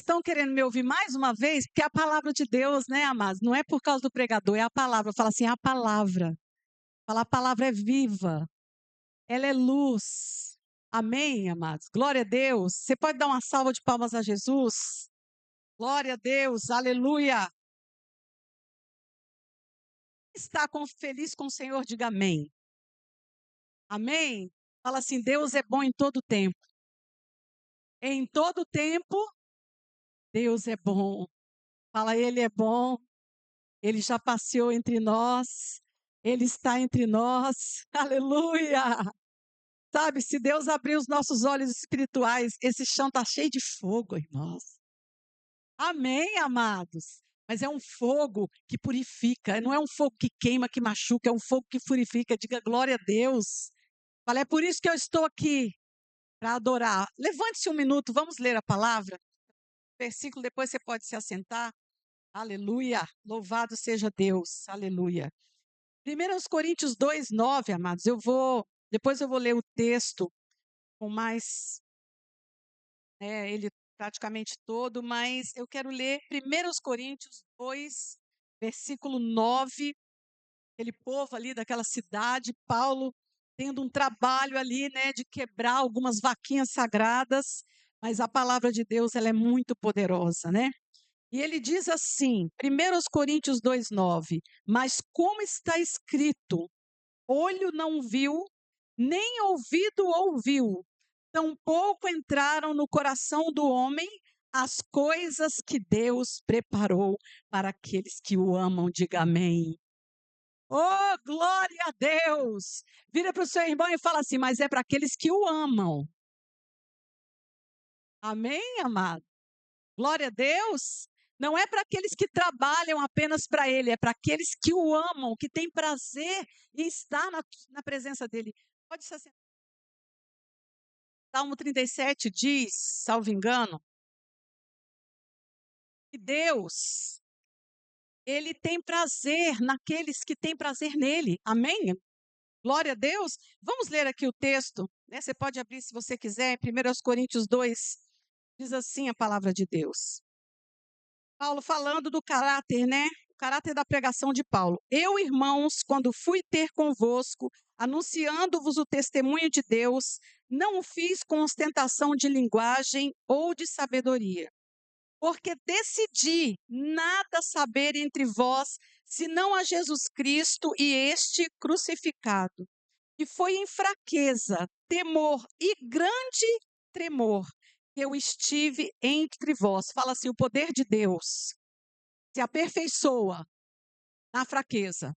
estão querendo me ouvir mais uma vez? Porque é a palavra de Deus, né, amados? Não é por causa do pregador, é a palavra. Fala assim, a palavra. Fala, a palavra é viva, ela é luz. Amém, amados? Glória a Deus. Você pode dar uma salva de palmas a Jesus? Glória a Deus, aleluia. Feliz com o Senhor, diga amém. Amém? Fala assim, Deus é bom em todo tempo. Em todo tempo, Deus é bom. Fala, Ele é bom. Ele já passeou entre nós. Ele está entre nós. Aleluia! Sabe, se Deus abrir os nossos olhos espirituais, esse chão está cheio de fogo, irmãos. Amém, amados? Mas é um fogo que purifica, não é um fogo que queima, que machuca, é um fogo que purifica. Diga glória a Deus. Fala, é por isso que eu estou aqui, para adorar. Levante-se um minuto, vamos ler a palavra. Versículo, depois você pode se assentar. Aleluia, louvado seja Deus, aleluia. 1 Coríntios 2:9, amados, depois eu vou ler o texto com mais, ele praticamente todo, mas eu quero ler 1 Coríntios 2, versículo 9, aquele povo ali daquela cidade, Paulo tendo um trabalho ali, né, de quebrar algumas vaquinhas sagradas, mas a palavra de Deus, ela é muito poderosa, né? E ele diz assim, 1 Coríntios 2:9, mas como está escrito, olho não viu, nem ouvido ouviu, tampouco entraram no coração do homem as coisas que Deus preparou para aqueles que o amam, diga amém. Oh, glória a Deus! Vira para o seu irmão e fala assim, mas é para aqueles que o amam. Amém, amado? Glória a Deus! Não é para aqueles que trabalham apenas para Ele, é para aqueles que o amam, que têm prazer em estar na presença dEle. Pode se assentar. Salmo 37 diz, salvo engano, que Deus, Ele tem prazer naqueles que têm prazer nele. Amém? Glória a Deus. Vamos ler aqui o texto, né? Você pode abrir se você quiser, 1 Coríntios 2, diz assim a palavra de Deus. Paulo falando do caráter, né? O caráter da pregação de Paulo. Eu, irmãos, quando fui ter convosco, anunciando-vos o testemunho de Deus, não o fiz com ostentação de linguagem ou de sabedoria, porque decidi nada saber entre vós, senão a Jesus Cristo e este crucificado. E foi em fraqueza, temor e grande tremor que eu estive entre vós. Fala assim, o poder de Deus se aperfeiçoa na fraqueza.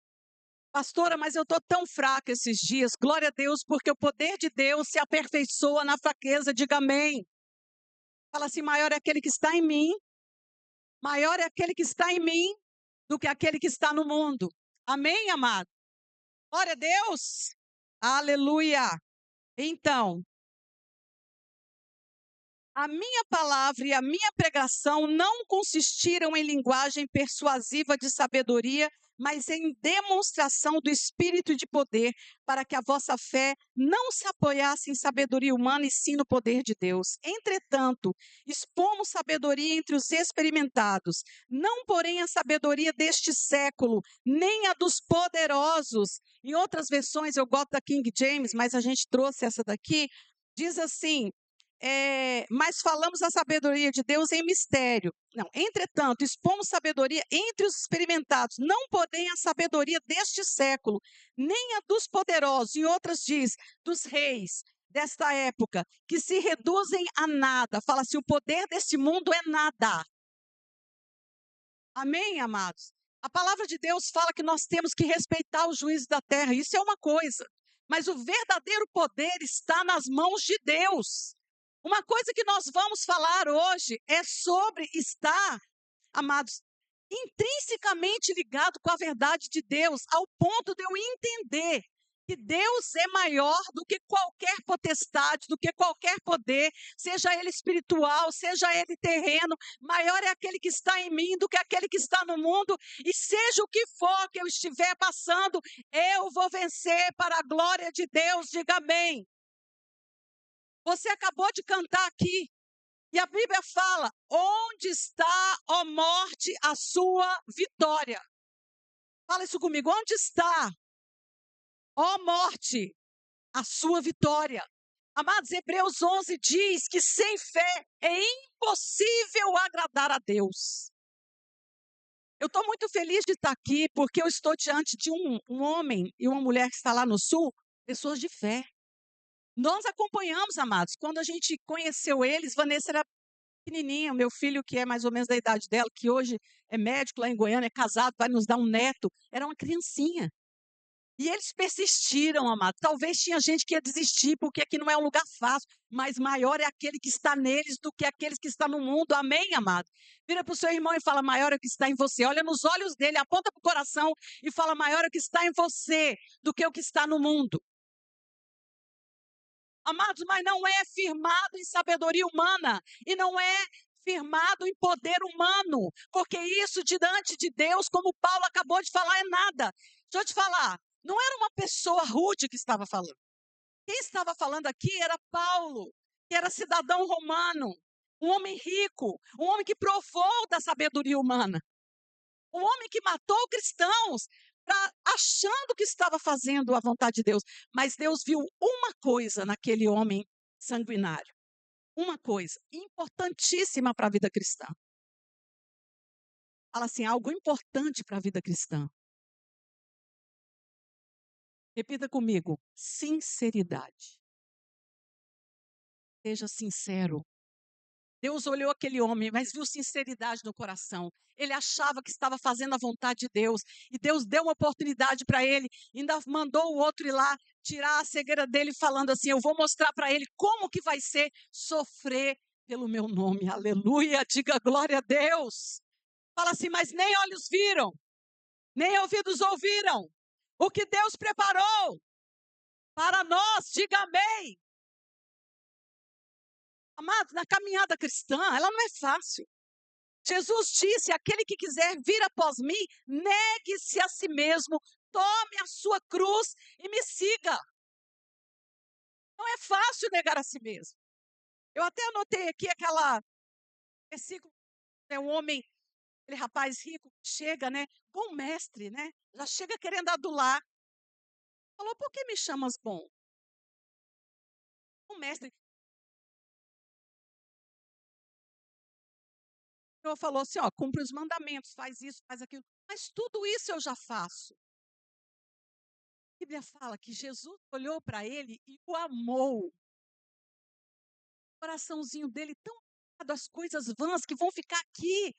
Pastora, mas eu estou tão fraca esses dias. Glória a Deus, porque o poder de Deus se aperfeiçoa na fraqueza. Diga amém. Fala assim, maior é aquele que está em mim, maior é aquele que está em mim do que aquele que está no mundo. Amém, amado? Glória a Deus. Aleluia. Então, a minha palavra e a minha pregação não consistiram em linguagem persuasiva de sabedoria, mas em demonstração do Espírito de poder, para que a vossa fé não se apoiasse em sabedoria humana e sim no poder de Deus. Entretanto, expomos sabedoria entre os experimentados, não porém a sabedoria deste século, nem a dos poderosos. Em outras versões, eu gosto da King James, mas a gente trouxe essa daqui, diz assim, mas falamos a sabedoria de Deus em mistério. Não, entretanto, expomos sabedoria entre os experimentados, não porém a sabedoria deste século, nem a dos poderosos, em outras diz, dos reis desta época, que se reduzem a nada. Fala assim, o poder deste mundo é nada. Amém, amados? A palavra de Deus fala que nós temos que respeitar o juízo da terra, isso é uma coisa, mas o verdadeiro poder está nas mãos de Deus. Uma coisa que nós vamos falar hoje é sobre estar, amados, intrinsecamente ligado com a verdade de Deus, ao ponto de eu entender que Deus é maior do que qualquer potestade, do que qualquer poder, seja ele espiritual, seja ele terreno, maior é aquele que está em mim do que aquele que está no mundo, e seja o que for que eu estiver passando, eu vou vencer para a glória de Deus, diga amém. Você acabou de cantar aqui, E a Bíblia fala: onde está, ó morte, a sua vitória? Fala isso comigo. Onde está, ó morte, a sua vitória? Amados, Hebreus 11 diz que sem fé é impossível agradar a Deus. Eu estou muito feliz de estar aqui, porque eu estou diante de um homem e uma mulher que está lá no sul, pessoas de fé. Nós acompanhamos, amados, quando a gente conheceu eles, Vanessa era pequenininha, meu filho, que é mais ou menos da idade dela, que hoje é médico lá em Goiânia, é casado, vai nos dar um neto, era uma criancinha. E eles persistiram, amado. Talvez tinha gente que ia desistir, porque aqui não é um lugar fácil, mas maior é aquele que está neles do que aqueles que estão no mundo. Amém, amado? Vira para o seu irmão e fala: maior é o que está em você. Olha nos olhos dele, aponta para o coração e fala: maior é o que está em você do que o que está no mundo. Amados, mas não é firmado em sabedoria humana e não é firmado em poder humano, porque isso diante de Deus, como Paulo acabou de falar, é nada. Deixa eu te falar, não era uma pessoa rude que estava falando. Quem estava falando aqui era Paulo, que era cidadão romano, um homem rico, um homem que provou da sabedoria humana, um homem que matou cristãos achando que estava fazendo a vontade de Deus. Mas Deus viu uma coisa naquele homem sanguinário. Uma coisa importantíssima para a vida cristã. Fala assim, algo importante para a vida cristã. Repita comigo, sinceridade. Seja sincero. Deus olhou aquele homem, mas viu sinceridade no coração. Ele achava que estava fazendo a vontade de Deus. E Deus deu uma oportunidade para ele. Ainda mandou o outro ir lá tirar a cegueira dele, falando assim: eu vou mostrar para ele como que vai ser sofrer pelo meu nome. Aleluia, diga glória a Deus. Fala assim, mas nem olhos viram, nem ouvidos ouviram. O que Deus preparou para nós, diga amém. Amados, na caminhada cristã, ela não é fácil. Jesus disse: aquele que quiser vir após mim, negue-se a si mesmo, tome a sua cruz e me siga. Não é fácil negar a si mesmo. Eu até anotei aqui aquela versículo, é um homem, aquele rapaz rico, chega, né? Bom mestre, né? Já chega querendo adular. Falou: por que me chamas bom? O mestre falou assim: ó, cumpre os mandamentos, faz isso, faz aquilo. Mas tudo isso eu já faço. A Bíblia fala que Jesus olhou para ele e o amou. O coraçãozinho dele tão ligado às coisas vãs que vão ficar aqui.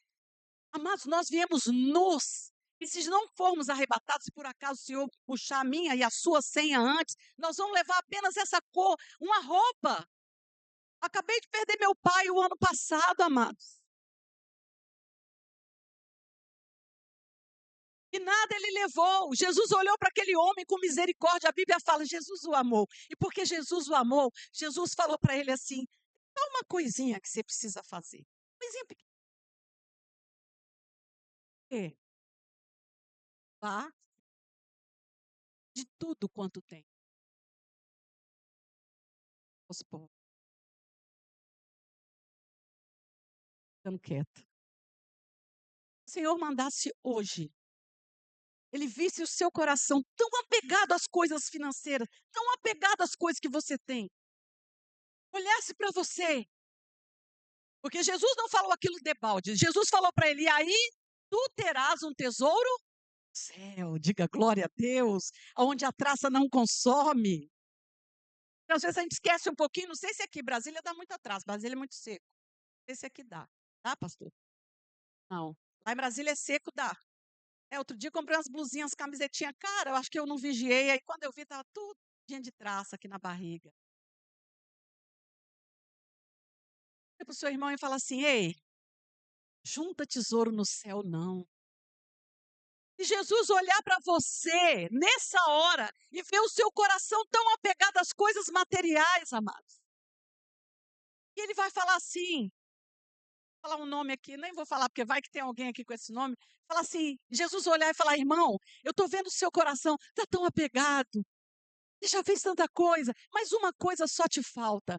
Amados, nós viemos nus. E se não formos arrebatados, se por acaso o Senhor puxar a minha e a sua senha antes, nós vamos levar apenas essa cor, uma roupa. Acabei de perder meu pai o ano passado, amados. E nada ele levou. Jesus olhou para aquele homem com misericórdia. A Bíblia fala: Jesus o amou. E porque Jesus o amou, Jesus falou para ele assim: só uma coisinha que você precisa fazer. Coisinha pequena. Vá de tudo quanto tem. Os povos ficando quieto. O Senhor mandasse hoje, Ele visse o seu coração tão apegado às coisas financeiras, tão apegado às coisas que você tem. Olhasse para você. Porque Jesus não falou aquilo de balde. Jesus falou para ele: e aí tu terás um tesouro no céu. Diga glória a Deus, onde a traça não consome. Então, às vezes a gente esquece um pouquinho, não sei se aqui, Brasília dá muita traça, Brasília é muito seco. Não sei se aqui dá. Dá, pastor? Não. Lá em Brasília é seco, dá. Outro dia eu comprei umas blusinhas, camisetinha, cara, eu acho que eu não vigiei, aí quando eu vi, estava tudo de traça aqui na barriga. Para o seu irmão e fala assim: ei, junta tesouro no céu, não. E Jesus olhar para você nessa hora e ver o seu coração tão apegado às coisas materiais, amados. E ele vai falar assim, vou falar um nome aqui, nem vou falar porque vai que tem alguém aqui com esse nome. Fala assim, Jesus olhar e falar: irmão, eu estou vendo o seu coração, está tão apegado. Você já fez tanta coisa, mas uma coisa só te falta.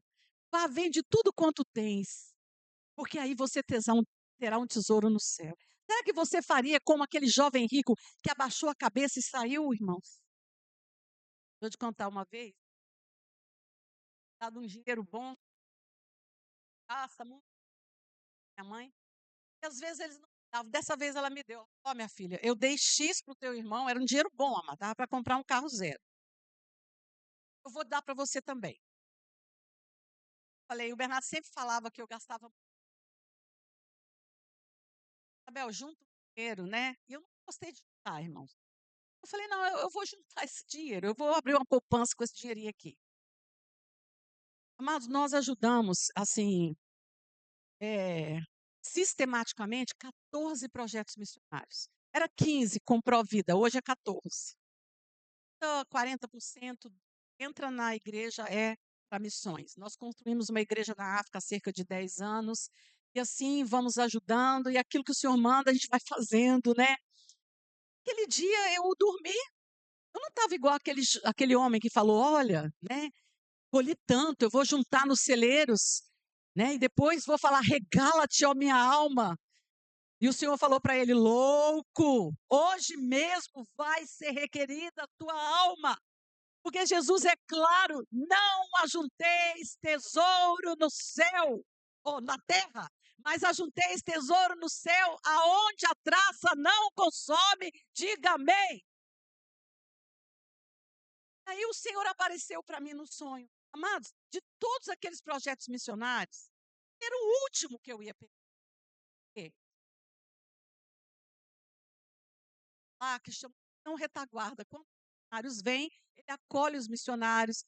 Vá, vende tudo quanto tens. Porque aí você terá um tesouro no céu. Será que você faria como aquele jovem rico que abaixou a cabeça e saiu, irmãos? Vou te contar uma vez, dado um dinheiro bom, gasta muito, minha mãe, e às vezes eles não davam. Dessa vez ela me deu. Ó, minha filha, eu dei X para o teu irmão, era um dinheiro bom, amada, dava para comprar um carro zero. Eu vou dar para você também. Falei, o Bernardo sempre falava que eu gastava. Isabel, junto dinheiro, né? E eu não gostei de juntar, irmãos. Eu falei, não, eu vou juntar esse dinheiro, eu vou abrir uma poupança com esse dinheirinho aqui. Amados, nós ajudamos, assim, sistematicamente, 14 projetos missionários. Era 15 com Provida, hoje é 14. Então, 40% entra na igreja para missões. Nós construímos uma igreja na África há cerca de 10 anos, e assim vamos ajudando, e aquilo que o Senhor manda, a gente vai fazendo, né? Aquele dia eu dormi, eu não estava igual aquele homem que falou, olha, né? Colhi tanto, eu vou juntar nos celeiros, né? E depois vou falar, regala-te, ó minha alma. E o Senhor falou para ele, louco, hoje mesmo vai ser requerida a tua alma. Porque Jesus é claro, não ajunteis tesouro no céu, ou na terra, mas ajunteis tesouro no céu, aonde a traça não consome, diga amém. Aí o Senhor apareceu para mim no sonho. Amados, de todos aqueles projetos missionários, era o último que eu ia pegar. Lá, que chama não retaguarda. Quando os missionários vêm, ele acolhe os missionários.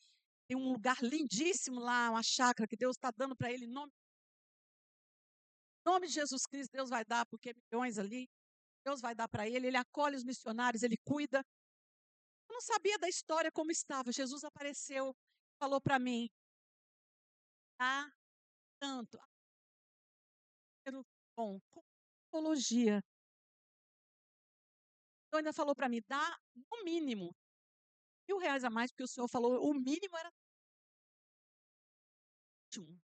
Tem um lugar lindíssimo lá, uma chácara que Deus está dando para ele. Em nome de Jesus Cristo, Deus vai dar, porque milhões ali, Deus vai dar para ele. Ele acolhe os missionários, ele cuida. Eu não sabia da história como estava. Jesus apareceu, falou para mim, ah, tanto, bom, com psicologia. Então ainda falou para mim, dá no mínimo R$ 1.000 a mais, porque o senhor falou, o mínimo era ótimo.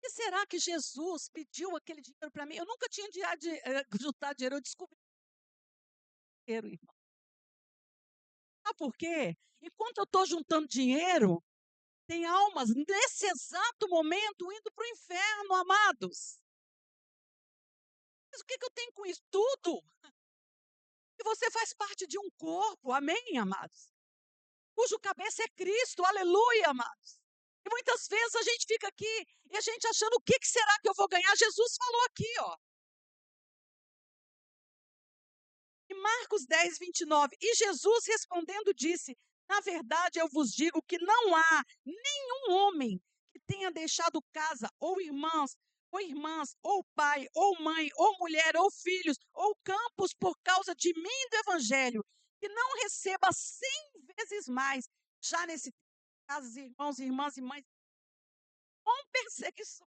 E será que Jesus pediu aquele dinheiro para mim? Eu nunca tinha juntar dinheiro, eu descobri dinheiro, irmão. Sabe por quê? Enquanto eu estou juntando dinheiro, tem almas nesse exato momento indo para o inferno, amados. Mas o que, que eu tenho com isso? Tudo. Que você faz parte de um corpo, amém, amados? Cujo cabeça é Cristo, aleluia, amados. E muitas vezes a gente fica aqui e a gente achando o que, que será que eu vou ganhar? Jesus falou aqui, ó. Em Marcos 10, 29, e Jesus respondendo disse, na verdade eu vos digo que não há nenhum homem que tenha deixado casa, ou irmãs, ou pai, ou mãe, ou mulher, ou filhos, ou campos por causa de mim e do evangelho, que não receba 100 vezes mais, já nesse caso, irmãos, irmãs e mães, com perseguição.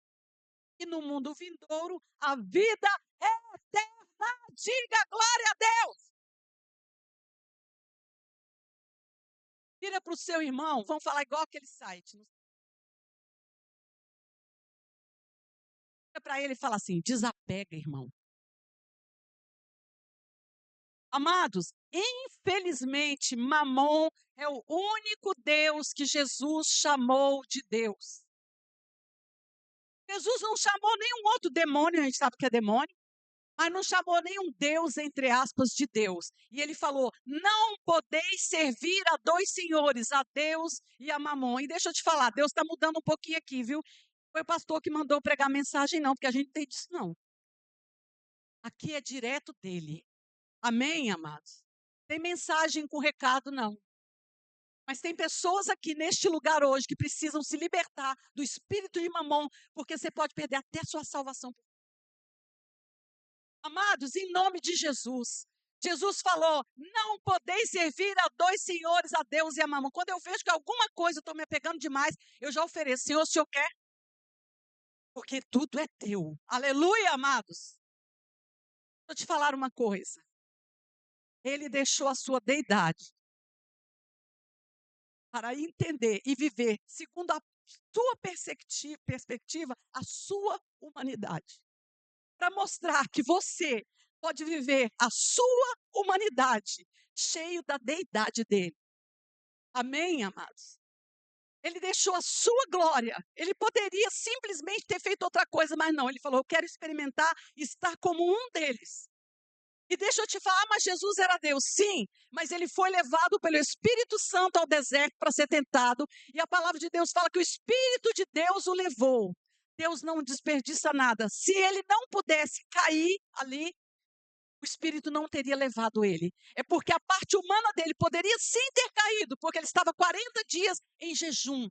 E no mundo vindouro, a vida é eterna. Diga glória a Deus. Vira para o seu irmão, vamos falar igual aquele site. Vira para ele e fala assim: desapega, irmão. Amados, infelizmente, Mamon é o único Deus que Jesus chamou de Deus. Jesus não chamou nenhum outro demônio, a gente sabe que é demônio, mas não chamou nenhum Deus, entre aspas, de Deus. E ele falou: não podeis servir a dois senhores, a Deus e a Mamon. E deixa eu te falar, Deus está mudando um pouquinho aqui, viu? Foi o pastor que mandou pregar mensagem, não, porque a gente não tem disso, não. Aqui é direto dele. Amém, amados? Tem mensagem com recado, não. Mas tem pessoas aqui neste lugar hoje que precisam se libertar do espírito de Mamon, porque você pode perder até sua salvação. Amados, em nome de Jesus. Jesus falou: não podeis servir a dois senhores, a Deus e a Mamon. Quando eu vejo que alguma coisa eu estou me apegando demais, eu já ofereço: Senhor, o Senhor quer? Porque tudo é teu. Aleluia, amados. Vou te falar uma coisa. Ele deixou a sua deidade para entender e viver segundo a sua perspectiva, a sua humanidade. Para mostrar que você pode viver a sua humanidade cheio da deidade dele. Amém, amados? Ele deixou a sua glória. Ele poderia simplesmente ter feito outra coisa, mas não. Ele falou: eu quero experimentar estar como um deles. E deixa eu te falar, mas Jesus era Deus, sim, mas ele foi levado pelo Espírito Santo ao deserto para ser tentado, e a palavra de Deus fala que o Espírito de Deus o levou. Deus não desperdiça nada. Se ele não pudesse cair ali, o Espírito não teria levado ele. É porque a parte humana dele poderia sim ter caído, porque ele estava 40 dias em jejum.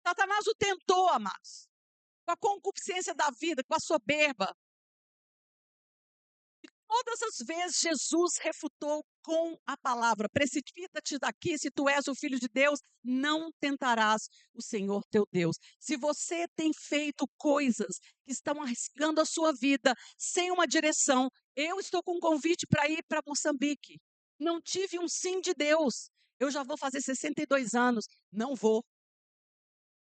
Satanás o tentou, amados, com a concupiscência da vida, com a soberba. Todas as vezes Jesus refutou com a palavra: precipita-te daqui, se tu és o Filho de Deus, não tentarás o Senhor teu Deus. Se você tem feito coisas que estão arriscando a sua vida sem uma direção, eu estou com um convite para ir para Moçambique. Não tive um sim de Deus. Eu já vou fazer 62 anos, não vou.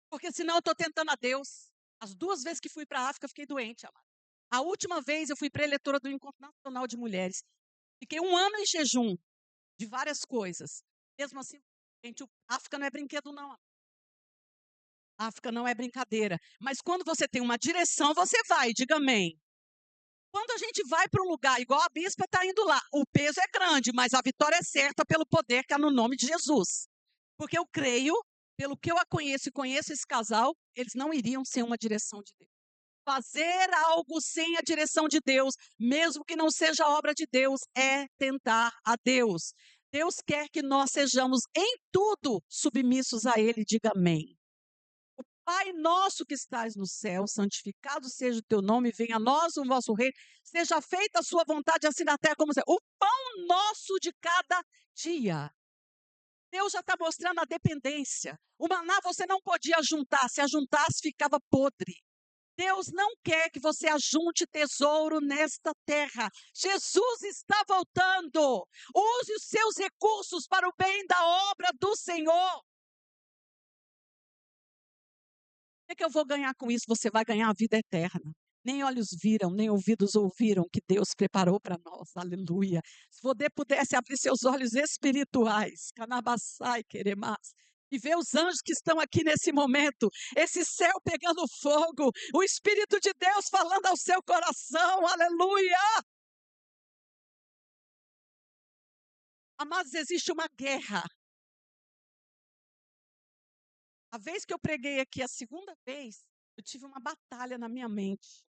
Porque senão eu estou tentando a Deus. As 2 vezes que fui para a África, fiquei doente, amado. A última vez eu fui preletora do Encontro Nacional de Mulheres. Fiquei 1 ano em jejum de várias coisas. Mesmo assim, gente, a África não é brinquedo, não. A África não é brincadeira. Mas quando você tem uma direção, você vai, diga amém. Quando a gente vai para um lugar, igual a bispa está indo lá, o peso é grande, mas a vitória é certa pelo poder que há no nome de Jesus. Porque eu creio, pelo que eu a conheço e conheço esse casal, eles não iriam sem uma direção de Deus. Fazer algo sem a direção de Deus, mesmo que não seja obra de Deus, é tentar a Deus. Deus quer que nós sejamos em tudo submissos a Ele, diga amém. Pai nosso que estás no céu, santificado seja o teu nome, venha a nós o vosso reino, seja feita a sua vontade, assim na terra como no céu. O pão nosso de cada dia. Deus já está mostrando a dependência. O maná você não podia juntar, se ajuntasse ficava podre. Deus não quer que você ajunte tesouro nesta terra. Jesus está voltando. Use os seus recursos para o bem da obra do Senhor. O que eu vou ganhar com isso? Você vai ganhar a vida eterna. Nem olhos viram, nem ouvidos ouviram que Deus preparou para nós. Aleluia. Se você pudesse abrir seus olhos espirituais, canabassai, queremas, e ver os anjos que estão aqui nesse momento, esse céu pegando fogo, o Espírito de Deus falando ao seu coração, aleluia! Amados, existe uma guerra. A vez que eu preguei aqui, a segunda vez, eu tive uma batalha na minha mente,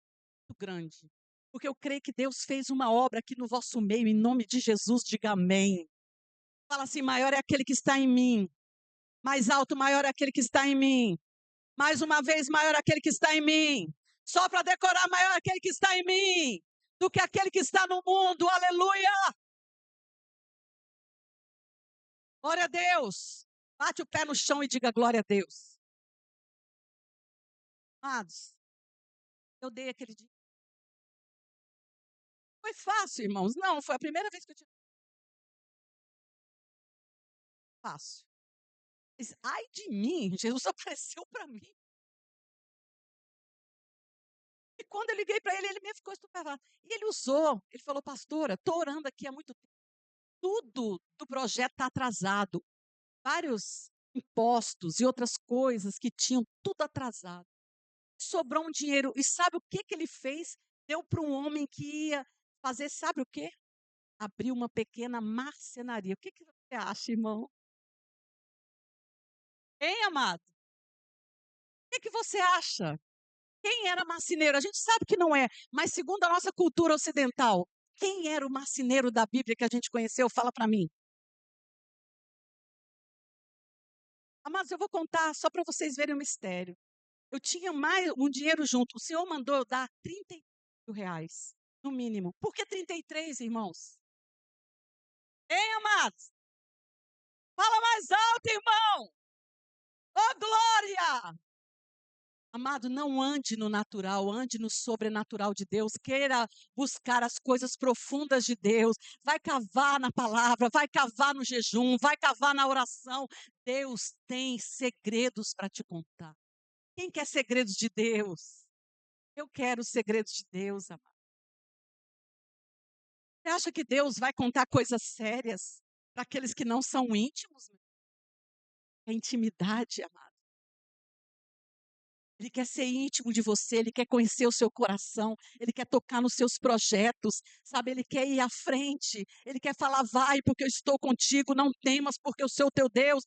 muito grande. Porque eu creio que Deus fez uma obra aqui no vosso meio, em nome de Jesus, diga amém. Fala assim, maior é aquele que está em mim. Mais alto, maior é aquele que está em mim. Mais uma vez, maior é aquele que está em mim. Só para decorar, maior é aquele que está em mim. Do que aquele que está no mundo, aleluia. Glória a Deus. Bate o pé no chão e diga glória a Deus. Amados, eu dei aquele dia. Foi fácil, irmãos. Não, foi a primeira vez que eu tive. Fácil. Mas, ai de mim, Jesus apareceu para mim. E quando eu liguei para ele, ele me ficou estupefado. E ele usou, ele falou, pastora, estou orando aqui há muito tempo. Tudo do projeto está atrasado. Vários impostos e outras coisas que tinham tudo atrasado. Sobrou um dinheiro. E sabe o que, que ele fez? Deu para um homem que ia fazer, sabe o quê? Abriu uma pequena marcenaria. O que, que você acha, irmão? Hein, amado? O que, que você acha? Quem era marceneiro? A gente sabe que não é, mas segundo a nossa cultura ocidental, quem era o marceneiro da Bíblia que a gente conheceu? Fala para mim. Amados, eu vou contar só para vocês verem o mistério. Eu tinha mais um dinheiro junto. O Senhor mandou eu dar R$ 33, no mínimo. Por que 33, irmãos? Hein, amados? Fala mais alto, irmão! Ô, glória! Amado, não ande no natural, ande no sobrenatural de Deus. Queira buscar as coisas profundas de Deus. Vai cavar na palavra, vai cavar no jejum, vai cavar na oração. Deus tem segredos para te contar. Quem quer segredos de Deus? Eu quero os segredos de Deus, amado. Você acha que Deus vai contar coisas sérias para aqueles que não são íntimos? É intimidade, amado. Ele quer ser íntimo de você, ele quer conhecer o seu coração, ele quer tocar nos seus projetos, sabe? Ele quer ir à frente, ele quer falar, vai, porque eu estou contigo, não temas, porque eu sou teu Deus,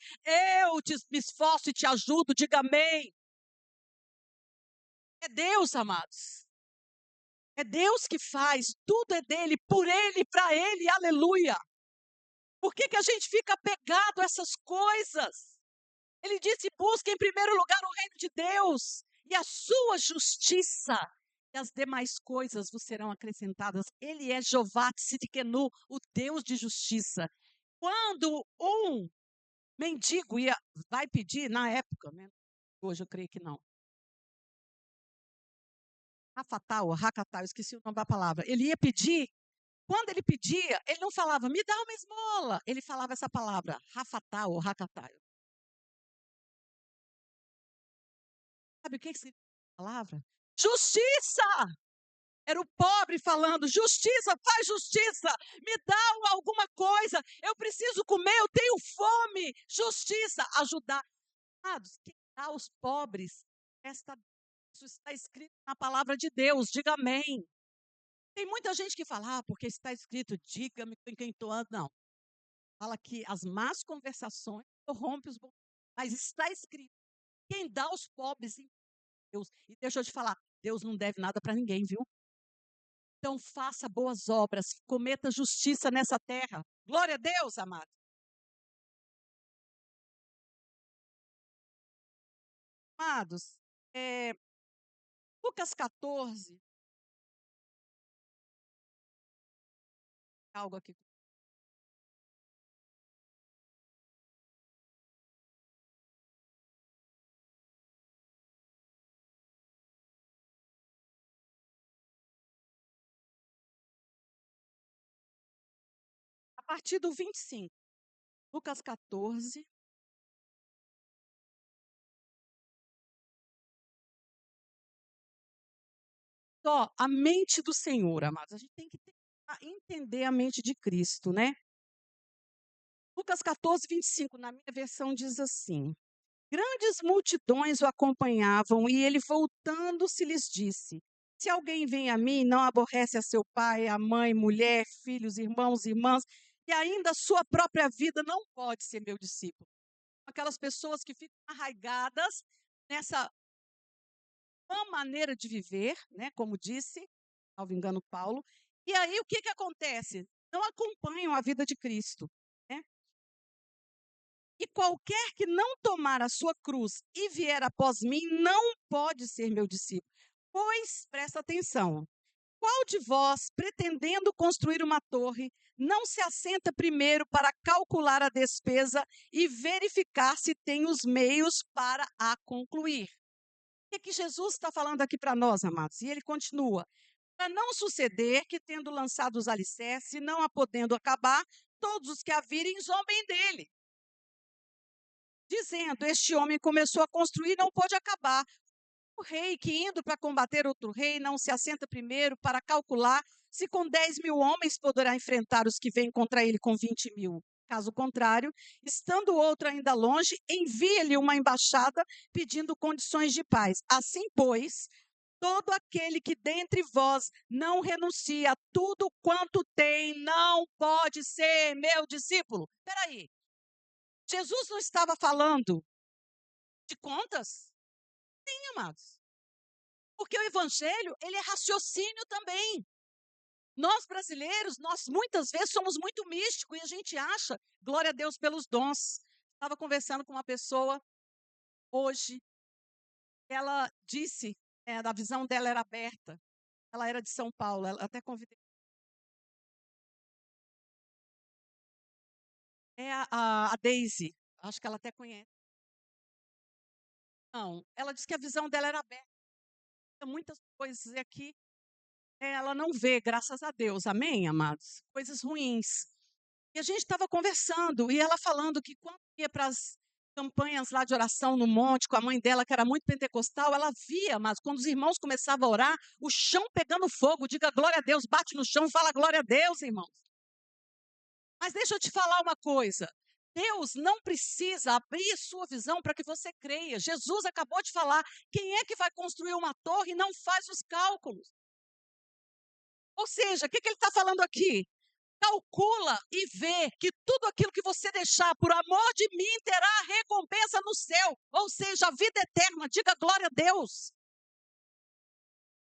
me esforço e te ajudo, diga amém. É Deus, amados. É Deus que faz, tudo é dele, por ele, para ele, aleluia. Por que que a gente fica apegado a essas coisas? Ele disse: busque em primeiro lugar o reino de Deus e a sua justiça, e as demais coisas vos serão acrescentadas. Ele é Jeová Tsidkenu, o Deus de justiça. Quando um mendigo vai pedir, na época, né? Hoje eu creio que não. Rafatau, Hakatau, esqueci o nome da palavra. Ele ia pedir, quando ele pedia, ele não falava, me dá uma esmola. Ele falava essa palavra, Rafatau, Hakatau. Sabe o que significa a palavra? Justiça! Era o pobre falando: justiça, faz justiça, me dá alguma coisa, eu preciso comer, eu tenho fome. Justiça, ajudar. Amados, quem dá aos pobres, isso está escrito na palavra de Deus, diga amém. Tem muita gente que fala, porque está escrito, diga-me com quem estou andando. Não, fala que as más conversações corrompem os bons. Mas está escrito, quem dá aos pobres em Deus. E deixa eu te falar, Deus não deve nada para ninguém, viu? Então faça boas obras, cometa justiça nessa terra. Glória a Deus, amado. Amados, Lucas 14, algo aqui. A partir do 25, Lucas 14. Só a mente do Senhor, amados. A gente tem que tentar entender a mente de Cristo, né? Lucas 14, 25, na minha versão diz assim: grandes multidões o acompanhavam e ele, voltando-se, lhes disse: se alguém vem a mim, não aborrece a seu pai, a mãe, mulher, filhos, irmãos, irmãs, e ainda a sua própria vida, não pode ser meu discípulo. Aquelas pessoas que ficam arraigadas nessa má maneira de viver, né, como disse, salvo engano, Paulo. E aí o que que acontece? Não acompanham a vida de Cristo, né? E qualquer que não tomar a sua cruz e vier após mim, não pode ser meu discípulo. Pois, presta atenção, qual de vós, pretendendo construir uma torre, não se assenta primeiro para calcular a despesa e verificar se tem os meios para a concluir? O que Jesus está falando aqui para nós, amados? E ele continua: para não suceder que, tendo lançado os alicerces e não a podendo acabar, todos os que a virem zombem dele, dizendo: este homem começou a construir e não pôde acabar. O rei que, indo para combater outro rei, não se assenta primeiro para calcular se com 10.000 homens poderá enfrentar os que vêm contra ele com 20.000. Caso contrário, estando o outro ainda longe, envia-lhe uma embaixada pedindo condições de paz. Assim, pois, todo aquele que dentre vós não renuncia a tudo quanto tem, não pode ser meu discípulo. Espera aí, Jesus não estava falando de contas? Sim, amados. Porque o evangelho, ele é raciocínio também. Nós brasileiros, nós muitas vezes somos muito místicos e a gente acha, glória a Deus pelos dons. Estava conversando com uma pessoa hoje, ela disse, a visão dela era aberta. Ela era de São Paulo, ela até convidei. É a Daisy, acho que ela até conhece. Não, ela disse que a visão dela era aberta, muitas coisas aqui ela não vê, graças a Deus, amém, amados? Coisas ruins. E a gente estava conversando, e ela falando que quando ia para as campanhas lá de oração no monte, com a mãe dela, que era muito pentecostal, ela via, mas quando os irmãos começavam a orar, o chão pegando fogo, diga glória a Deus, bate no chão e fala glória a Deus, irmãos. Mas deixa eu te falar uma coisa, Deus não precisa abrir sua visão para que você creia. Jesus acabou de falar, quem é que vai construir uma torre e não faz os cálculos? Ou seja, o que ele está falando aqui? Calcula e vê que tudo aquilo que você deixar por amor de mim terá recompensa no céu, ou seja, a vida eterna. Diga glória a Deus.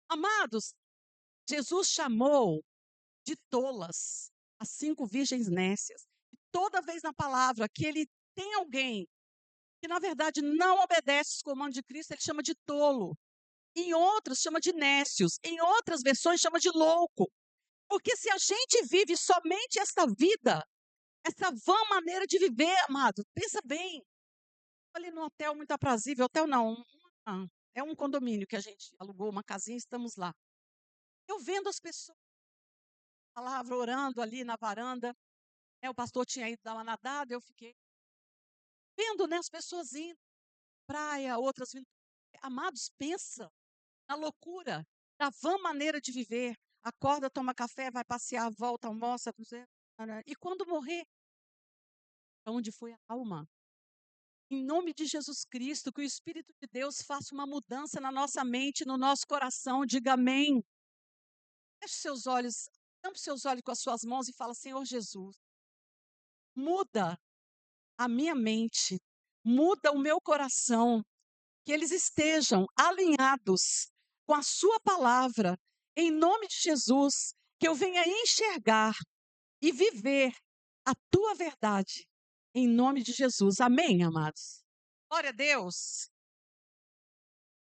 Amados, Jesus chamou de tolas as 5 virgens nécias. E toda vez na palavra que ele tem alguém que na verdade não obedece os comandos de Cristo, ele chama de tolo. Em outras chama de nécios, em outras versões chama de louco. Porque se a gente vive somente esta vida, essa vã maneira de viver, amado, pensa bem. Ali no hotel muito aprazível, hotel não, é um condomínio que a gente alugou, uma casinha, estamos lá. Eu vendo as pessoas, palavra, orando ali na varanda, o pastor tinha ido dar uma nadada, eu fiquei vendo, né, as pessoas indo, praia, outras vindo. Amados, pensa na loucura, na vã maneira de viver. Acorda, toma café, vai passear, volta, almoça, e quando morrer, onde foi a alma? Em nome de Jesus Cristo, que o Espírito de Deus faça uma mudança na nossa mente, no nosso coração. Diga amém. Feche seus olhos, tampe seus olhos com as suas mãos e fala, Senhor Jesus, muda a minha mente, muda o meu coração, que eles estejam alinhados com a sua palavra, em nome de Jesus, que eu venha enxergar e viver a tua verdade, em nome de Jesus. Amém, amados? Glória a Deus.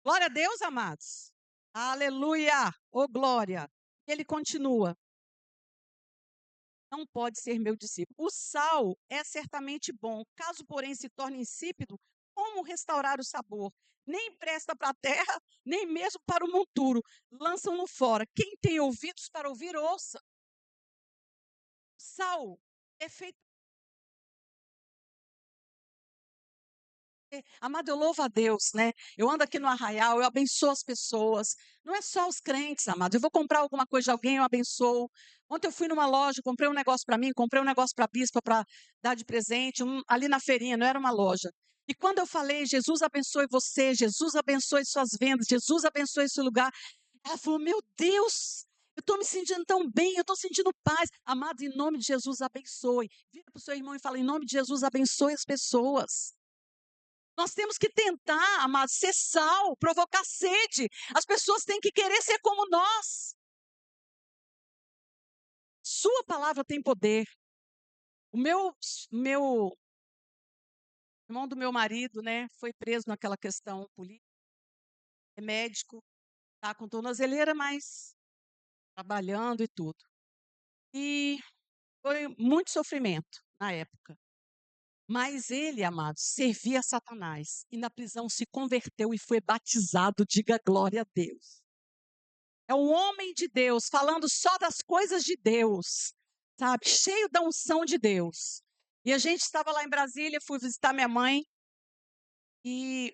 Glória a Deus, amados. Aleluia. Oh, glória. Ele continua. Não pode ser meu discípulo. O sal é certamente bom. Caso, porém, se torne insípido, como restaurar o sabor? Nem presta para a terra, nem mesmo para o monturo. Lançam-no fora. Quem tem ouvidos para ouvir, ouça. O sal é feito. Amado, eu louvo a Deus, né? Eu ando aqui no Arraial, eu abençoo as pessoas. Não é só os crentes, amado. Eu vou comprar alguma coisa de alguém, eu abençoo. Ontem eu fui numa loja, comprei um negócio para mim, comprei um negócio para a bispa para dar de presente, ali na feirinha, não era uma loja. E quando eu falei, Jesus abençoe você, Jesus abençoe suas vendas, Jesus abençoe esse lugar, ela falou, meu Deus, eu estou me sentindo tão bem, eu estou sentindo paz. Amado, em nome de Jesus, abençoe. Vira para o seu irmão e fala, em nome de Jesus, abençoe as pessoas. Nós temos que tentar, amado, ser sal, provocar sede. As pessoas têm que querer ser como nós. Sua palavra tem poder. O meu irmão do meu marido, né, foi preso naquela questão política. É médico, tá com tornozeleira, mas trabalhando e tudo. E foi muito sofrimento na época. Mas ele, amado, servia a Satanás. E na prisão se converteu e foi batizado. Diga glória a Deus. É um homem de Deus, falando só das coisas de Deus, sabe? Cheio da unção de Deus. E a gente estava lá em Brasília, fui visitar minha mãe, e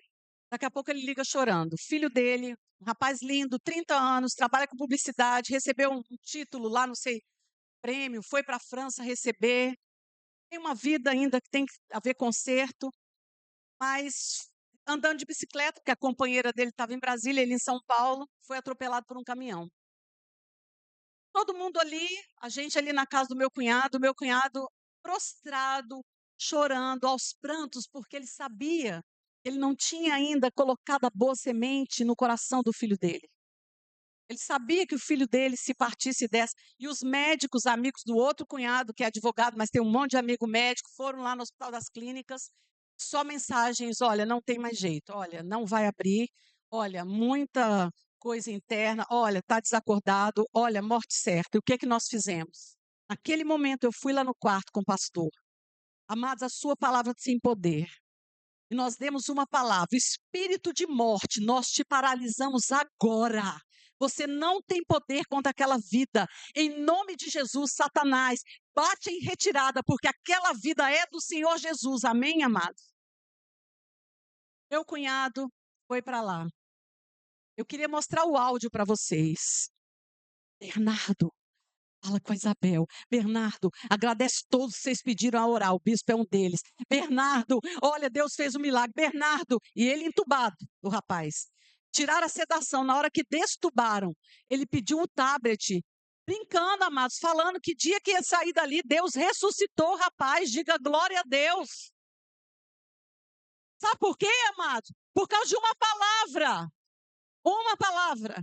daqui a pouco ele liga chorando. O filho dele, um rapaz lindo, 30 anos, trabalha com publicidade, recebeu um título lá, não sei, prêmio, foi para a França receber. Tem uma vida ainda que tem a ver com concerto, mas andando de bicicleta, porque a companheira dele estava em Brasília, ele em São Paulo, foi atropelado por um caminhão. Todo mundo ali, a gente ali na casa do meu cunhado prostrado, chorando, aos prantos, porque ele sabia que ele não tinha ainda colocado a boa semente no coração do filho dele. Ele sabia que o filho dele, se partisse dessa, e os médicos, amigos do outro cunhado, que é advogado, mas tem um monte de amigo médico, foram lá no Hospital das Clínicas, só mensagens, olha, não tem mais jeito, olha, não vai abrir, olha, muita coisa interna, olha, está desacordado, olha, morte certa. E o que é que nós fizemos? Naquele momento eu fui lá no quarto com o pastor. Amados, a sua palavra tem poder. e nós demos uma palavra: espírito de morte, nós te paralisamos agora. Você não tem poder contra aquela vida. Em nome de Jesus, Satanás, bate em retirada, porque aquela vida é do Senhor Jesus. Amém, amados? Meu cunhado foi para lá. Eu queria mostrar o áudio para vocês. Bernardo, fala com a Isabel. Bernardo, agradece todos que vocês pediram a orar. O bispo é um deles. Bernardo, olha, Deus fez um milagre. Bernardo, e ele entubado, o rapaz. Tiraram a sedação. Na hora que destubaram, ele pediu um tablet. Brincando, amados, falando que dia que ia sair dali, Deus ressuscitou o rapaz. Diga glória a Deus. Sabe por quê, amados? Por causa de uma palavra. Uma palavra.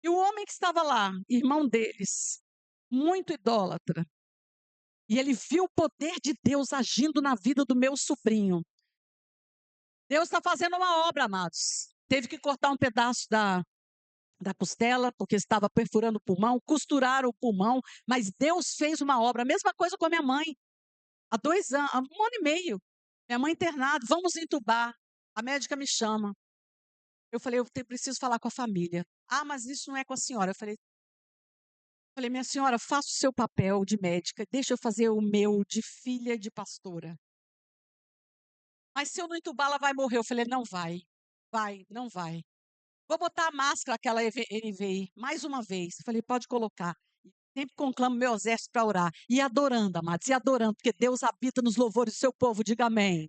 E o homem que estava lá, irmão deles, muito idólatra, e ele viu o poder de Deus agindo na vida do meu sobrinho. Deus está fazendo uma obra, amados. Teve que cortar um pedaço da costela, porque estava perfurando o pulmão, costuraram o pulmão, mas Deus fez uma obra. A mesma coisa com a minha mãe. Há 2 anos, há 1 ano e meio. Minha mãe internada, vamos entubar. A médica me chama. Eu falei, preciso falar com a família. Ah, mas isso não é com a senhora. Eu falei, minha senhora, faça o seu papel de médica, deixa eu fazer o meu de filha de pastora. Mas se eu não entubar, ela vai morrer. Eu falei, não vai, não vai. Vou botar a máscara, aquela NVI, mais uma vez. Eu falei, pode colocar. Sempre conclamo meu exército para orar. E adorando, amados, e adorando, porque Deus habita nos louvores do seu povo, diga amém.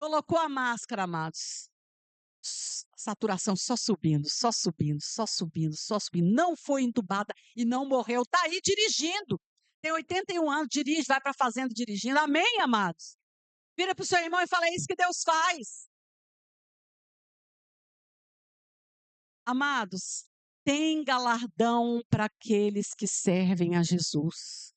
Colocou a máscara, amados. Saturação só subindo, só subindo, só subindo, só subindo. Não foi entubada e não morreu. Está aí dirigindo. Tem 81 anos, dirige, vai para a fazenda dirigindo. Amém, amados? Vira para o seu irmão e fala: é isso que Deus faz. Amados, tem galardão para aqueles que servem a Jesus.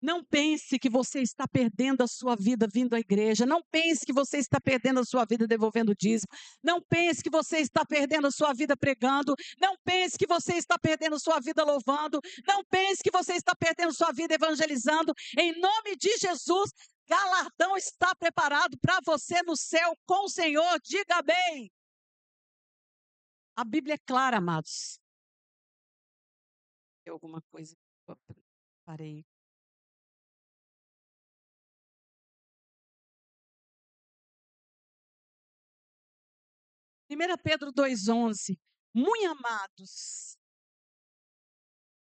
Não pense que você está perdendo a sua vida vindo à igreja. Não pense que você está perdendo a sua vida devolvendo dízimo. Não pense que você está perdendo a sua vida pregando. Não pense que você está perdendo a sua vida louvando. Não pense que você está perdendo a sua vida evangelizando. Em nome de Jesus, galardão está preparado para você no céu com o Senhor. Diga bem. A Bíblia é clara, amados. Tem alguma coisa que eu parei. 1 Pedro 2,11. Muito amados,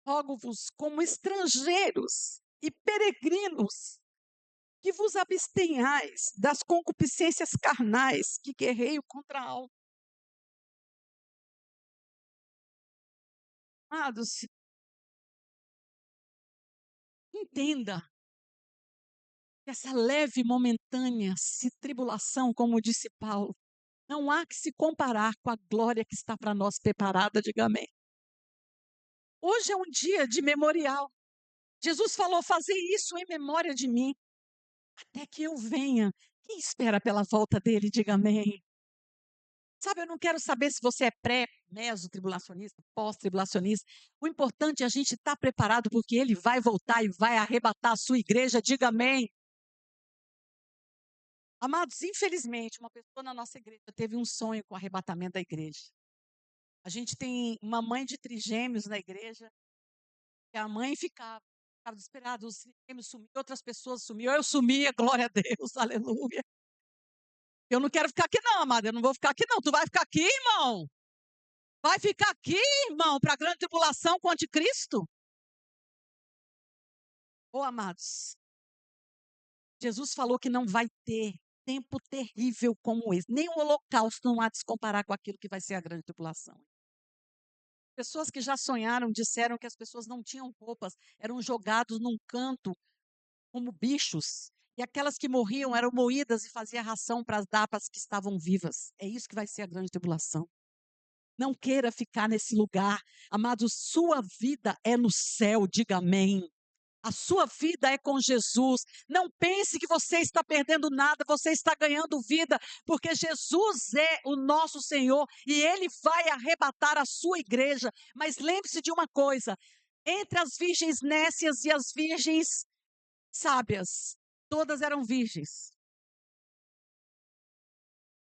rogo-vos como estrangeiros e peregrinos, que vos abstenhais das concupiscências carnais que guerreiam contra a alma. Amados, entenda que essa leve, momentânea tribulação, como disse Paulo, não há que se comparar com a glória que está para nós preparada, diga amém. Hoje é um dia de memorial. Jesus falou: fazer isso em memória de mim, até que eu venha. Quem espera pela volta dele, diga amém. Sabe, eu não quero saber se você é meso-tribulacionista, pós-tribulacionista. O importante é a gente estar preparado, porque ele vai voltar e vai arrebatar a sua igreja, diga amém. Amados, infelizmente, uma pessoa na nossa igreja teve um sonho com o arrebatamento da igreja. A gente tem uma mãe de trigêmeos na igreja, e a mãe ficava desesperada, os trigêmeos sumiam, outras pessoas sumiam, eu sumia, glória a Deus, aleluia. Eu não quero ficar aqui não, amada, eu não vou ficar aqui não, tu vai ficar aqui, irmão? Vai ficar aqui, irmão, para a grande tribulação com o anticristo? Oh, amados, Jesus falou que não vai ter tempo terrível como esse. Nem o holocausto não há de se comparar com aquilo que vai ser a grande tribulação. Pessoas que já sonharam disseram que as pessoas não tinham roupas, eram jogados num canto como bichos. E aquelas que morriam eram moídas e fazia ração para dar para as que estavam vivas. É isso que vai ser a grande tribulação. Não queira ficar nesse lugar. Amado, sua vida é no céu, diga amém. A sua vida é com Jesus. Não pense que você está perdendo nada, você está ganhando vida, porque Jesus é o nosso Senhor e Ele vai arrebatar a sua igreja. Mas lembre-se de uma coisa: entre as virgens nécias e as virgens sábias, todas eram virgens.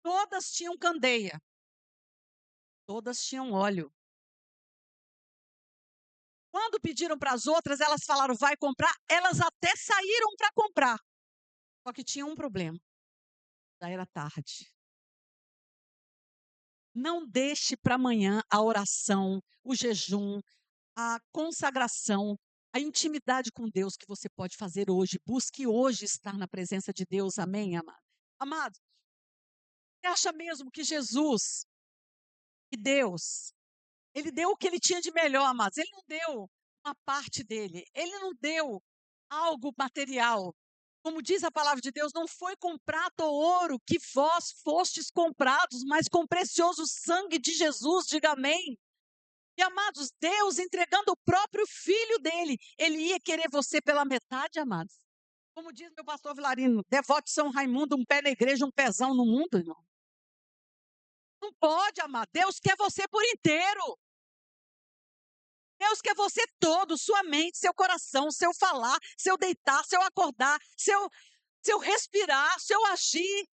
Todas tinham candeia. Todas tinham óleo. Quando pediram para as outras, elas falaram, vai comprar. Elas até saíram para comprar. Só que tinha um problema. Já era tarde. Não deixe para amanhã a oração, o jejum, a consagração, a intimidade com Deus que você pode fazer hoje. Busque hoje estar na presença de Deus. Amém, amado? Amado, você acha mesmo que Jesus, que Deus, ele deu o que ele tinha de melhor, amados? Ele não deu uma parte dele. Ele não deu algo material. Como diz a palavra de Deus, não foi com prata ou ouro que vós fostes comprados, mas com precioso sangue de Jesus. Diga amém. E amados, Deus entregando o próprio filho dele, ele ia querer você pela metade, amados. Como diz meu pastor Vilarino, devote São Raimundo, um pé na igreja, um pezão no mundo, irmão. Não pode, amado. Deus quer você por inteiro. Deus quer você todo, sua mente, seu coração, seu falar, seu deitar, seu acordar, seu respirar, seu agir.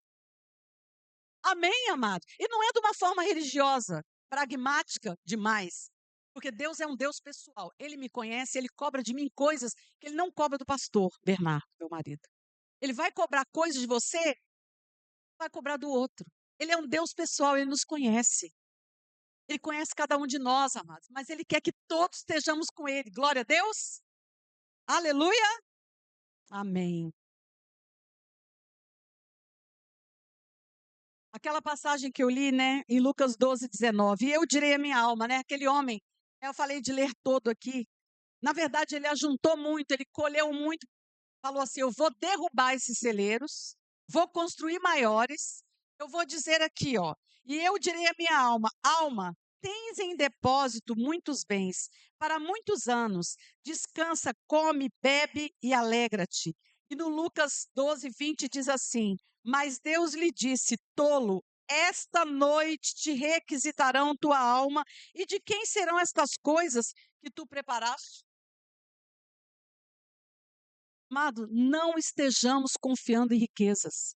Amém, amado? E não é de uma forma religiosa, pragmática demais. Porque Deus é um Deus pessoal. Ele me conhece, ele cobra de mim coisas que ele não cobra do pastor Bernardo, meu marido. Ele vai cobrar coisas de você, vai cobrar do outro. Ele é um Deus pessoal, ele nos conhece. Ele conhece cada um de nós, amados. Mas ele quer que todos estejamos com ele. Glória a Deus. Aleluia. Amém. Aquela passagem que eu li, né, em Lucas 12, 19. E eu direi a minha alma, né, aquele homem, eu falei de ler todo aqui. Na verdade, ele ajuntou muito, ele colheu muito, falou assim: eu vou derrubar esses celeiros, vou construir maiores. Eu vou dizer aqui, ó, e eu direi à minha alma: alma, tens em depósito muitos bens para muitos anos. Descansa, come, bebe e alegra-te. E no Lucas 12, 20 diz assim: mas Deus lhe disse: tolo, esta noite te requisitarão tua alma, e de quem serão estas coisas que tu preparaste? Amado, não estejamos confiando em riquezas,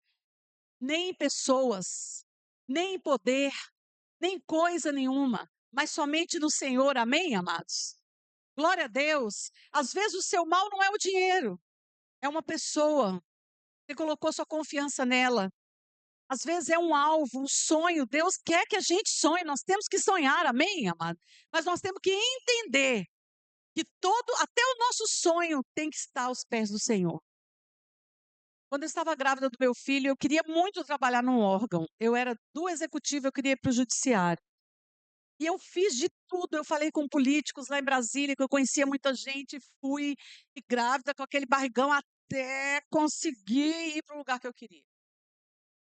nem em pessoas, nem em poder, nem coisa nenhuma, mas somente no Senhor, amém, amados? Glória a Deus. Às vezes o seu mal não é o dinheiro, é uma pessoa. Você colocou sua confiança nela. Às vezes é um alvo, um sonho. Deus quer que a gente sonhe, nós temos que sonhar, amém, amado? Mas nós temos que entender que até o nosso sonho tem que estar aos pés do Senhor. Quando eu estava grávida do meu filho, eu queria muito trabalhar num órgão. Eu era do executivo, eu queria ir para o judiciário. E eu fiz de tudo. Eu falei com políticos lá em Brasília, que eu conhecia muita gente, fui grávida com aquele barrigão até conseguir ir para o lugar que eu queria.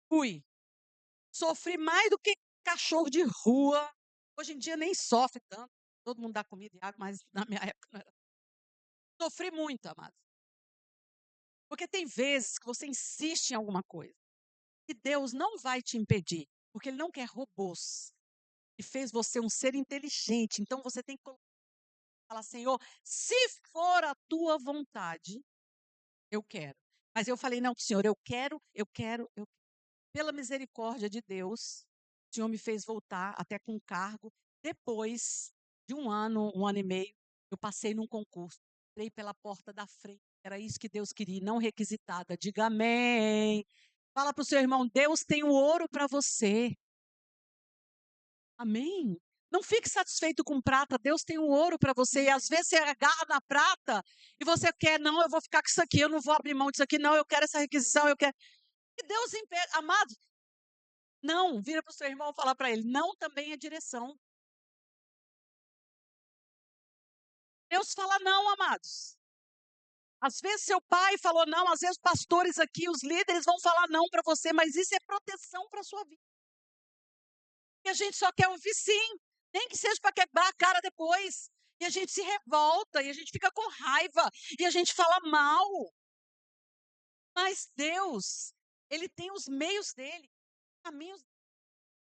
Fui. Sofri mais do que cachorro de rua. Hoje em dia nem sofre tanto. Todo mundo dá comida e água, mas na minha época não era. Sofri muito, amados. Porque tem vezes que você insiste em alguma coisa. E Deus não vai te impedir, porque Ele não quer robôs. E fez você um ser inteligente. Então você tem que falar, Senhor, se for a tua vontade, eu quero. Mas eu falei, não, Senhor, eu quero, eu quero, eu quero. Pela misericórdia de Deus, o Senhor me fez voltar até com cargo. Depois de um ano e meio, eu passei num concurso. Entrei pela porta da frente. Era isso que Deus queria, não requisitada. Diga amém. Fala para o seu irmão, Deus tem o ouro para você. Amém? Não fique satisfeito com prata, Deus tem o ouro para você. E às vezes você agarra na prata e você quer, não, eu vou ficar com isso aqui, eu não vou abrir mão disso aqui, não, eu quero essa requisição, eu quero. E Deus impede, amado, não, vira para o seu irmão e fala para ele, não também é direção. Deus fala não, amados. Às vezes seu pai falou não, às vezes pastores aqui, os líderes vão falar não para você, mas isso é proteção para a sua vida. E a gente só quer ouvir sim, nem que seja para quebrar a cara depois. E a gente se revolta, e a gente fica com raiva, e a gente fala mal. Mas Deus, Ele tem os meios dele, caminhos.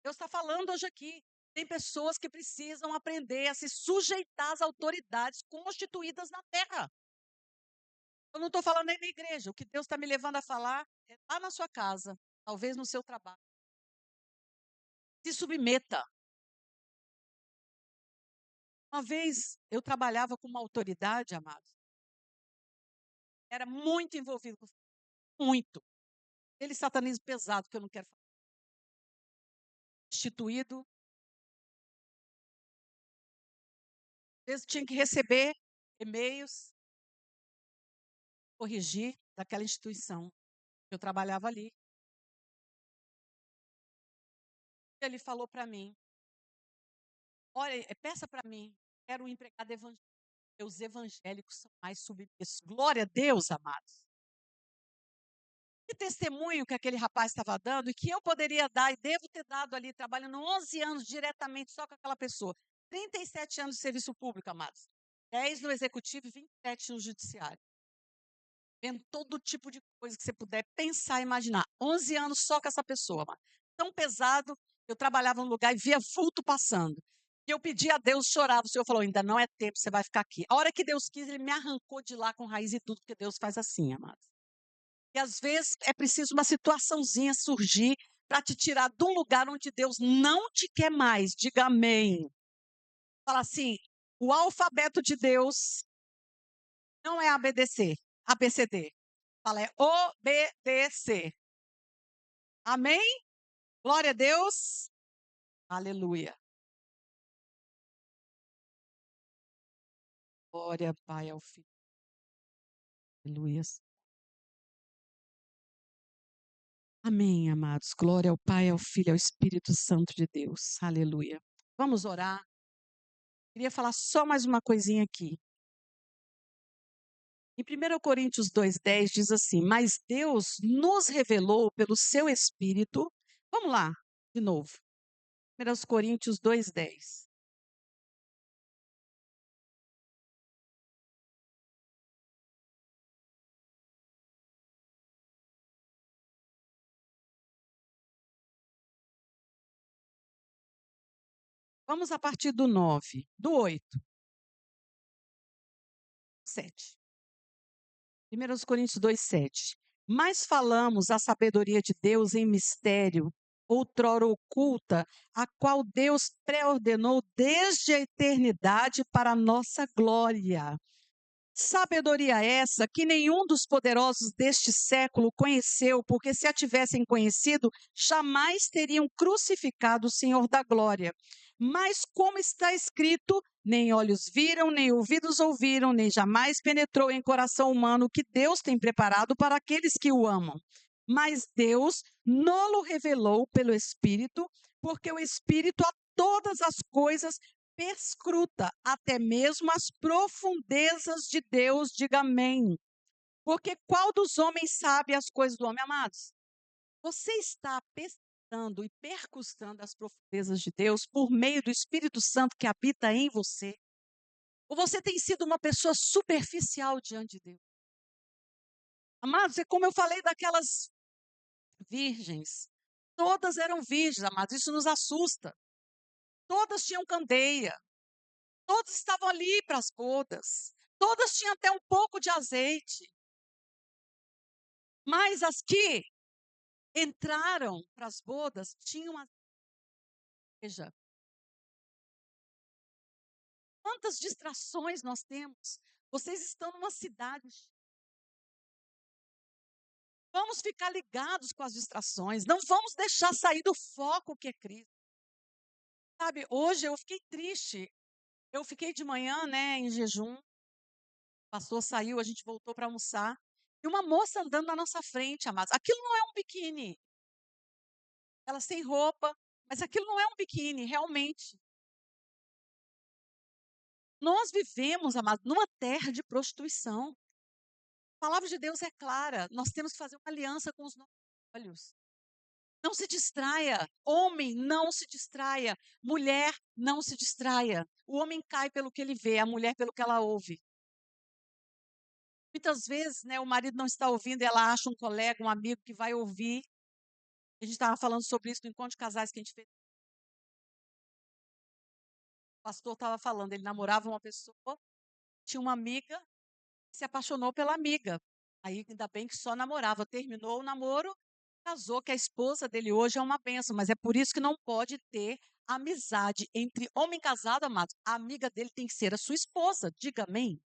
Deus está falando hoje aqui. Tem pessoas que precisam aprender a se sujeitar às autoridades constituídas na terra. Eu não estou falando nem na igreja, o que Deus está me levando a falar é lá na sua casa, talvez no seu trabalho. Se submeta. Uma vez eu trabalhava com uma autoridade, amados, era muito envolvido com muito. Aquele satanismo pesado que eu não quero falar. Instituído, às vezes tinha que receber e-mails, corrigir daquela instituição. Eu trabalhava ali. Ele falou para mim: olha, peça para mim, quero um empregado evangélico. Os evangélicos são mais submissos. Glória a Deus, amados. Que testemunho que aquele rapaz estava dando e que eu poderia dar e devo ter dado ali, trabalhando 11 anos diretamente só com aquela pessoa. 37 anos de serviço público, amados. 10 no executivo e 27 no judiciário. Vendo todo tipo de coisa que você puder pensar e imaginar. 11 anos só com essa pessoa, amados. Tão pesado, eu trabalhava num lugar e via vulto passando. E eu pedi a Deus, chorava. O Senhor falou: ainda não é tempo, você vai ficar aqui. A hora que Deus quis, Ele me arrancou de lá com raiz e tudo, porque Deus faz assim, amados. E às vezes é preciso uma situaçãozinha surgir para te tirar de um lugar onde Deus não te quer mais. Diga amém. Fala assim: o alfabeto de Deus não é ABDC, ABCD. Fala, é obedecer. Amém? Glória a Deus. Aleluia. Glória, Pai, ao Filho. Aleluia. Amém, amados. Glória ao Pai, ao Filho e ao Espírito Santo de Deus. Aleluia. Vamos orar. Queria falar só mais uma coisinha aqui. Em 1 Coríntios 2,10 diz assim: mas Deus nos revelou pelo seu Espírito. Vamos lá, de novo. 1 Coríntios 2,10. Vamos a partir do 9, do 8, 7. 1 Coríntios 2,7. Mas falamos a sabedoria de Deus em mistério, outrora oculta, a qual Deus pré-ordenou desde a eternidade para a nossa glória. Sabedoria essa que nenhum dos poderosos deste século conheceu, porque se a tivessem conhecido, jamais teriam crucificado o Senhor da glória. Mas como está escrito, nem olhos viram, nem ouvidos ouviram, nem jamais penetrou em coração humano o que Deus tem preparado para aqueles que o amam. Mas Deus nolo revelou pelo Espírito, porque o Espírito a todas as coisas perscruta até mesmo as profundezas de Deus, diga amém. Porque qual dos homens sabe as coisas do homem, amados? Você está pesquisando e percustando as profundezas de Deus por meio do Espírito Santo que habita em você? Ou você tem sido uma pessoa superficial diante de Deus? Amados, é como eu falei daquelas virgens. Todas eram virgens, amados, isso nos assusta. Todas tinham candeia. Todos estavam ali para as bodas. Todas tinham até um pouco de azeite. Mas as que entraram para as bodas tinham a igreja. Quantas distrações nós temos? Vocês estão numa cidade. Vamos ficar ligados com as distrações. Não vamos deixar sair do foco que é Cristo. Sabe, hoje eu fiquei triste. Eu fiquei de manhã, né, em jejum. O pastor saiu, a gente voltou para almoçar. E uma moça andando na nossa frente, amados. Aquilo não é um biquíni. Ela sem roupa, mas aquilo não é um biquíni, realmente. Nós vivemos, amados, numa terra de prostituição. A palavra de Deus é clara. Nós temos que fazer uma aliança com os nossos olhos. Não se distraia. Homem, não se distraia. Mulher, não se distraia. O homem cai pelo que ele vê, a mulher pelo que ela ouve. Muitas vezes, né, o marido não está ouvindo e ela acha um colega, um amigo que vai ouvir. A gente estava falando sobre isso no encontro de casais que a gente fez. O pastor estava falando, ele namorava uma pessoa, tinha uma amiga, Se apaixonou pela amiga. Aí ainda bem que só namorava, terminou o namoro, casou, que a esposa dele hoje é uma bênção, mas é por isso que não pode ter amizade entre homem casado, amados. A amiga dele tem que ser a sua esposa, diga amém.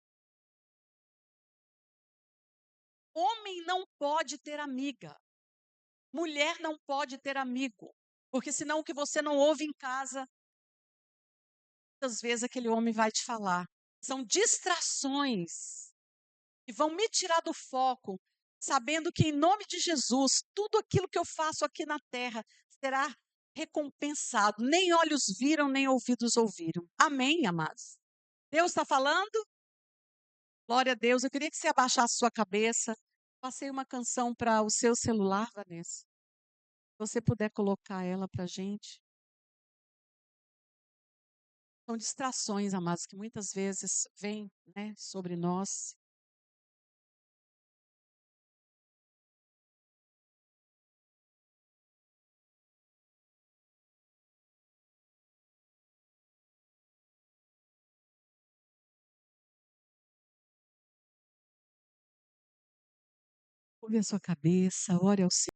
Homem não pode ter amiga, mulher não pode ter amigo, porque senão o que você não ouve em casa, muitas vezes aquele homem vai te falar. São distrações que vão me tirar do foco, sabendo que em nome de Jesus, tudo aquilo que eu faço aqui na terra será recompensado. Nem olhos viram, nem ouvidos ouviram. Amém, amados? Deus está falando? Glória a Deus. Eu queria que você abaixasse sua cabeça. Passei uma canção para o seu celular, Vanessa. Se você puder colocar ela para a gente. São distrações, amados, que muitas vezes vêm, né, sobre nós. Curve a sua cabeça, ore ao Senhor.